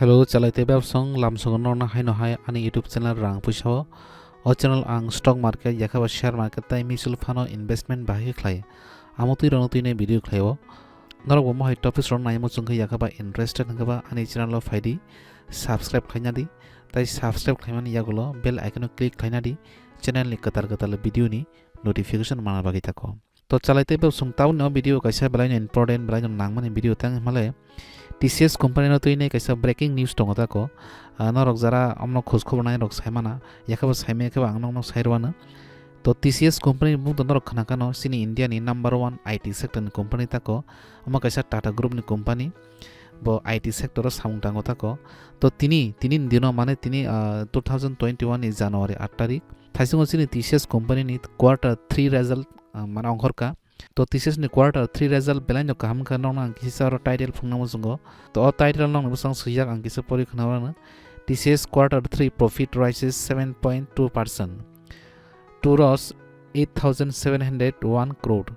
Hello, chalaite song lamsong no hai no hai ani YouTube channel rang puisao. O channel ang stock market yakaba share market tai mutual fund investment bahi khlai. Amotui ronotui ne video khlaio. Norok bo hai topics ron nai mo chungkha yakaba interested ngaba ani channel lo faidi subscribe khaina di. Tai subscribe khaimani yagulo bell icon click khaina di channel ni katar video ni notification mana bagi tako. To chalaite song tau no video kaisa belai important belai nangmani video tang himale TCS company no tuine kaisa breaking news tongo ko norok jara amno khoj khobor nai rok saimana yakaba saime ke ang no sairwana to TCS company bung norok khana kano sini India ni number 1 IT sector ni company tako ama kaisa Tata group ni company bo IT sector samung tango tako to tini dino mane tini 2021 ni January 8 tarik thaisingo sini TCS company ni quarter 3 result mana onghorka to TCS ni quarter 3 result belaino kaham ka nong ang kisa ro title phungna mo sungo to o title nong busang suyak ang kisa pori khna TCS quarter 3 profit rises 7.2% to Rs 8,701 crore.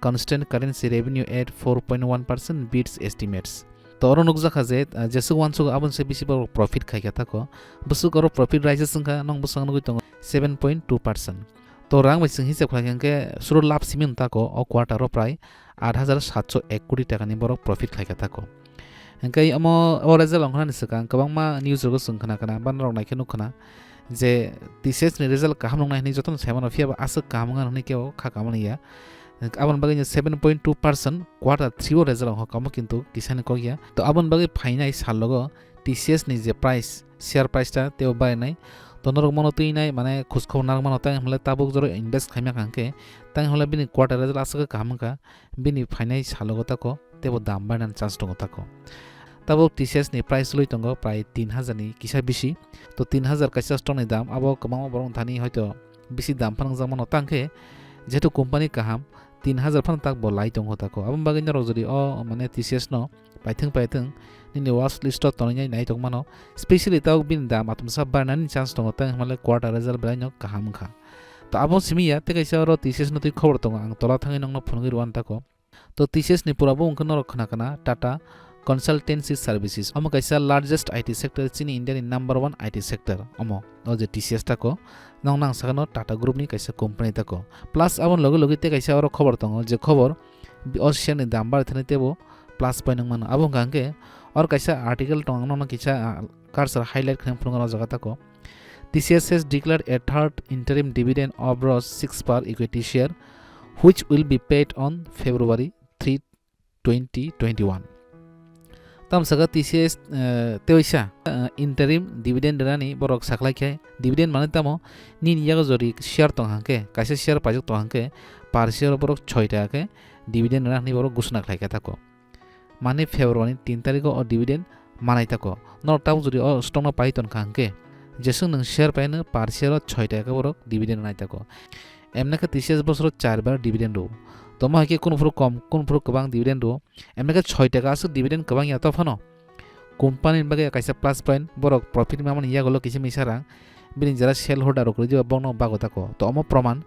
Constant currency revenue at 4.1% beats estimates. To oro nukja khaje jesu wansu abon se bisi profit khai kata ko busu oro profit rises sangka nong busang nugui tongo 7.2%. তো রাং biasing হিসাব খাইকে শুরু লাভ সিমিন তাকো ও কোয়ার্টারও প্রায় 8,701 কোটি টাকানি বরক profit খাইকা তাকো এঙ্কাই আমো ও result লংখানা নিসকা गोबांमा news রগো সংখানা কানা বান রং নাইকে নুখানা যে টিসিএস नि রেজাল্ট কাহাম নং নাইনি যতন সাইমানো ফিয়াবা আসক কাহামঙ্गा ননি কেও খাকামনিয়া আবন বাগে 7.2% কোয়ার্টার 3 ও রেজাল্ট হকামো কিন্তু কিসানি কগিয়া তো আবন বাগে ফাইনাই সাল লগো টিসিএস नि যে প্রাইস শেয়ার প্রাইসটা তেও বাই নাই তো নরক মনো তুই নাই মানে খুশখবর নার মনো তাই হলে তাবুক জর ইনভেস্ট খাইমা কাঙ্কে তাই হলে বিনি কোয়ার্টার রেজাল্ট আসকে কাহামকা বিনি ফাইনাই সালগতাকো তেবো দাম বাড়ান চান্স দङताको তাবুক টিসিএস नि প্রাইস লই দङ প্রায় 3000 नि কিসা বেশি তো 3000 কাইসা স্টক नि দাম আবো কমাও বরং থানি হয়তো বেশি দাম ফানাং জামনো তাঙ্কে যেহেতু কোম্পানি কাহাম 3000 ফান তাক বলাই দङताको আবম বাগै নরক যদি ও মানে টিসিএস ন পাইথং ni watch list to tonai nai tong mano especially taw bin dam atum sab barnan chance tong ta hmale quarter result brai no kaham kha to abo simia te kaisa ro TCS no tui khobor tong ang tola thangi nong no phone gi ruan ta ko to TCS ni pura bo ungkha no khana kana Tata consultancy services amo kaisa largest IT sector chini India ni number 1 IT sector amo o je TCS ta ko nong nang sagano Tata group ni kaisa company ta ko plus abon logi te kaisa ro khobor tong je khobor o share ni dam bar thane tebo plus point nang mano abo gangke और कैसा article टोंगनो न किसा cursor highlight खम फुंगनो जगता को TCS has declared a third interim dividend of Rs 6 per equity share which will be paid on February 3 2021 tam saga TCS teoisa interim dividend rani borok saklai khai dividend mane tamo nin yaga jori share tong hangke kaisa share pajak tong hangke par share borok 6 টাকা ke dividend rani borok gusna khai ka tako মানে ফেব্রুয়ারি 3 তারিখ ও dividend মানাই থাকো নটাও যদি ও stock পাইতন খাঙ্কে যেসং নং share পাইনো পার share 6 টাকা বরক dividend নাই থাকো এমনাকে 30 বছর 4 বার ডিভিডেন্ড ও তোমা হাকে কোন ফুরো কম কোন ফুরো গোবাং ডিভিডেন্ড ও এমনাকে 6 টাকা আছে ডিভিডেন্ড গোবাং ইয়াতো ফানো কোম্পানির বাগে কাইসা প্লাস পয়েন্ট বরক প্রফিট মামন ইয়া গলো কিছু মিসারা বিনি যারা শেয়ার হোল্ডার করে যে বংনো বাগো থাকো তো অম প্রমাণ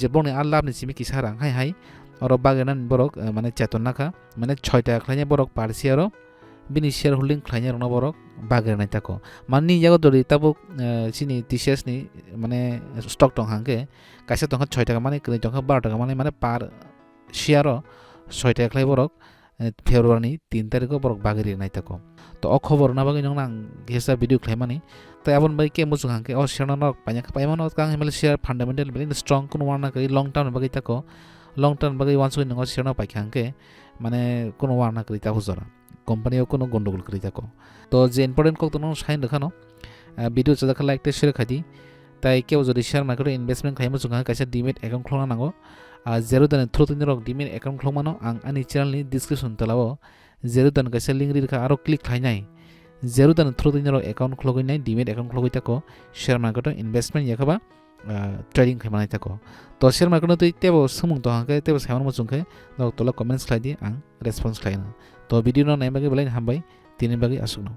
যে বংনি আর লাভ নিছিমি কিসারা হাই और बागेनान बरक माने चेतन नाखा माने 6 টাকা खलाइने बरक पार शेयर बिनि शेयर होल्डिंग खलाइने रना बरक बागेनाय ताको माननि यागो दरि ताबो सिनि TCS नि माने स्टक टं हांगे काइसा टंका 6 टाका माने कनै टंका 12 टाका माने पार शेयर 6 टाका खलाइ बरक फेब्रुवारी 3 तारिख बरक बागेरि नाय ताको तो अ खबर ना बागै नंग नां गेसा भिडियो खलाइमानि ताय आबन बाय के मुजुं हांगे अ शेयर न पाइना पाइमानो कां हिमाल शेयर फंडामेंटल बिनि स्ट्रंग कुन वाना करि लॉन्ग टर्म बागै ताको लॉन्ग टर्म बागै वान्स नंग शेयर न पाइखांगे माने कोनो वाना करि ता हुजरा কোম্পানিও কোনো গন্ডগোল করি থাকো তো যে ইম্পর্টেন্ট কক তোমরা সাইন দেখানো ভিডিও চাকা লাইক তে শেয়ার খাদি তাই কেউ যদি শেয়ার মার্কেটে ইনভেস্টমেন্ট খাইমো জঙ্গা কাইসা ডিমেট অ্যাকাউন্ট খোলা নাগো জেরো দান থ্রু তিন রক ডিমেট অ্যাকাউন্ট খোলামানো আং আনি চ্যানেলনি ডিসক্রিপশন তলাও জেরো দান কাইসা লিংক রিখা আরো ক্লিক খাইনাই জেরো দান থ্রু তিন রক অ্যাকাউন্ট খোলগইনাই ডিমেট অ্যাকাউন্ট খোলগই থাকো শেয়ার মার্কেটে ইনভেস্টমেন্ট ইয়াখাবা ट्रेडिंग खालामनाय थाको तो शेयर मार्केट तो तेबो सुमुं तो हांके तेबो सायमान मचुंखे तोला कमेन्ट्स खालायदि आं रेसपन्स खालायनो तो भिडियो नाय बागै बलाय हामबाय तिनि बागै आसुनो